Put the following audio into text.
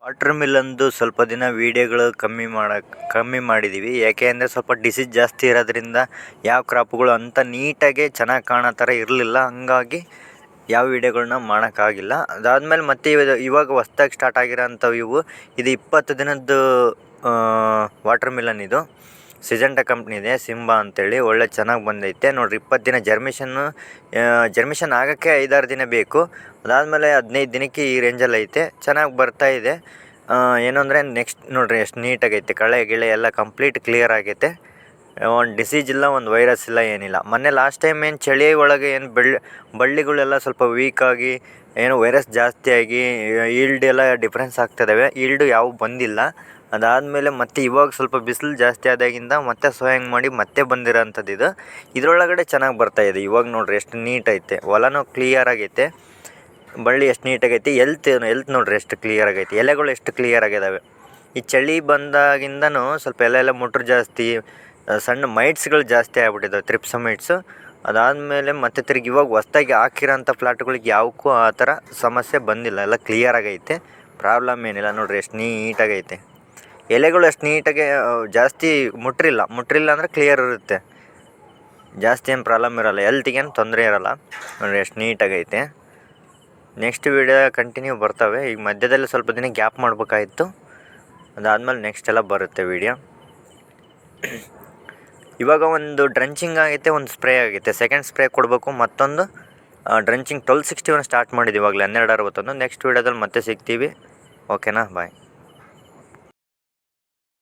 Water ಮಿಲನ್ದು ಸ್ವಲ್ಪ ದಿನ ವೀಡಿಯೋಗಳು ಕಮ್ಮಿ ಮಾಡಿದ್ದೀವಿ. ಯಾಕೆ ಅಂದರೆ ಸ್ವಲ್ಪ ಡಿಸೀಸ್ ಜಾಸ್ತಿ ಇರೋದ್ರಿಂದ ಯಾವ ಕ್ರಾಪ್ಗಳು ಅಂತ ನೀಟಾಗಿ ಚೆನ್ನಾಗಿ ಕಾಣೋ ಥರ ಇರಲಿಲ್ಲ. ಹಂಗಾಗಿ ಯಾವ ವೀಡಿಯೋಗಳನ್ನ ಮಾಡೋಕ್ಕಾಗಿಲ್ಲ. ಅದಾದಮೇಲೆ ಮತ್ತೆ ಇವಾಗ ಹೊಸ್ದಾಗಿ ಸ್ಟಾರ್ಟ್ ಆಗಿರೋಂಥವು ಇದು 20 ದಿನದ್ದು ವಾಟರ್ ಮಿಲನ್. ಇದು ಸಿಜೆಂಟಾ ಕಂಪ್ನಿದೆ, ಸಿಂಬಾ ಅಂತೇಳಿ. ಒಳ್ಳೆ ಚೆನ್ನಾಗಿ ಬಂದೈತೆ ನೋಡಿರಿ. 20 ದಿನ ಜರ್ಮಿಷನ್ ಆಗೋಕ್ಕೆ 5-6 ದಿನ ಬೇಕು. ಅದಾದಮೇಲೆ 15 ದಿನಕ್ಕೆ ಈ ರೇಂಜಲ್ಲಿ ಐತೆ, ಚೆನ್ನಾಗಿ ಬರ್ತಾಯಿದೆ. ಏನು ಅಂದರೆ ನೆಕ್ಸ್ಟ್ ನೋಡಿರಿ ಎಷ್ಟು ನೀಟಾಗೈತೆ. ಕಳೆ ಗಿಳೆ ಎಲ್ಲ ಕಂಪ್ಲೀಟ್ ಕ್ಲಿಯರ್ ಆಗೈತೆ. ಒಂದು ಡಿಸೀಸ್ ಇಲ್ಲ, ಒಂದು ವೈರಸ್ ಇಲ್ಲ, ಏನಿಲ್ಲ. ಮೊನ್ನೆ ಲಾಸ್ಟ್ ಟೈಮ್ ಏನು ಚಳಿ ಒಳಗೆ ಏನು ಬಳ್ಳಿಗಳೆಲ್ಲ ಸ್ವಲ್ಪ ವೀಕಾಗಿ ಏನೋ ವೈರಸ್ ಜಾಸ್ತಿಯಾಗಿ ಈಲ್ಡ್ ಎಲ್ಲ ಡಿಫ್ರೆನ್ಸ್ ಆಗ್ತಿದ್ದಾವೆ. ಈಲ್ಡು ಯಾವ ಬಂದಿಲ್ಲ. ಅದಾದಮೇಲೆ ಮತ್ತೆ ಇವಾಗ ಸ್ವಲ್ಪ ಬಿಸಿಲು ಜಾಸ್ತಿ ಆದಾಗಿಂದ ಮತ್ತೆ ಸೋಯಿಂಗ್ ಮಾಡಿ ಮತ್ತೆ ಬಂದಿರೋಂಥದ್ದು ಇದು. ಇದರೊಳಗಡೆ ಚೆನ್ನಾಗಿ ಬರ್ತಾಯಿದೆ. ಇವಾಗ ನೋಡಿರಿ ಎಷ್ಟು ನೀಟ್ ಐತೆ. ಹೊಲನೂ ಕ್ಲಿಯರ್ ಆಗೈತೆ, ಬಳ್ಳಿ ಎಷ್ಟು ನೀಟಾಗೈತೆ. ಎಲ್ತ್ ನೋಡಿರಿ ಎಷ್ಟು ಕ್ಲಿಯರ್ ಆಗೈತೆ. ಎಲೆಗಳು ಎಷ್ಟು ಕ್ಲಿಯರ್ ಆಗಿದ್ದಾವೆ. ಈ ಚಳಿ ಬಂದಾಗಿಂದನೂ ಸ್ವಲ್ಪ ಎಲೆ ಮುಟ್ರು ಜಾಸ್ತಿ, ಸಣ್ಣ ಮೈಟ್ಸ್ಗಳು ಜಾಸ್ತಿ ಆಗ್ಬಿಟ್ಟಿದ್ದಾವೆ, ಥ್ರಿಪ್ಸ್ ಮೈಟ್ಸು. ಅದಾದಮೇಲೆ ಮತ್ತೆ ತಿರುಗಿ ಇವಾಗ ಹೊಸ್ದಾಗಿ ಹಾಕಿರೋಂಥ ಫ್ಲಾಟ್ಗಳಿಗೆ ಯಾವಕ್ಕೂ ಆ ಥರ ಸಮಸ್ಯೆ ಬಂದಿಲ್ಲ. ಎಲ್ಲ ಕ್ಲಿಯರ್ ಆಗೈತೆ, ಪ್ರಾಬ್ಲಮ್ ಏನಿಲ್ಲ. ನೋಡಿರಿ ಎಷ್ಟು ನೀಟಾಗೈತೆ. ಎಲೆಗಳು ಅಷ್ಟು ನೀಟಾಗಿ ಜಾಸ್ತಿ ಮುಟ್ರಿಲ್ಲ ಅಂದರೆ ಕ್ಲಿಯರ್ ಇರುತ್ತೆ. ಜಾಸ್ತಿ ಏನು ಪ್ರಾಬ್ಲಮ್ ಇರೋಲ್ಲ, ಹೆಲ್ತಿಗೇನು ತೊಂದರೆ ಇರೋಲ್ಲ. ನೋಡಿರಿ ಎಷ್ಟು ನೀಟಾಗೈತೆ. ನೆಕ್ಸ್ಟ್ ವೀಡಿಯೋ ಕಂಟಿನ್ಯೂ ಬರ್ತವೆ. ಈಗ ಮಧ್ಯದಲ್ಲಿ ಸ್ವಲ್ಪ ದಿನ ಗ್ಯಾಪ್ ಮಾಡಬೇಕಾಗಿತ್ತು. ಅದಾದಮೇಲೆ ನೆಕ್ಸ್ಟ್ ಎಲ್ಲ ಬರುತ್ತೆ ವೀಡಿಯೋ. ಇವಾಗ ಒಂದು ಡ್ರಂಚಿಂಗ್ ಆಗೈತೆ, ಒಂದು ಸ್ಪ್ರೇ ಆಗೈತೆ. ಸೆಕೆಂಡ್ ಸ್ಪ್ರೇ ಕೊಡಬೇಕು. ಮತ್ತೊಂದು ಡ್ರಂಚಿಂಗ್ 1261 ಸ್ಟಾರ್ಟ್ ಮಾಡಿದ್ದು ಇವಾಗಲೇ 1261. ನೆಕ್ಸ್ಟ್ ವೀಡಿಯೋದಲ್ಲಿ ಮತ್ತೆ ಸಿಗ್ತೀವಿ. ಓಕೆನಾ, ಬಾಯ್.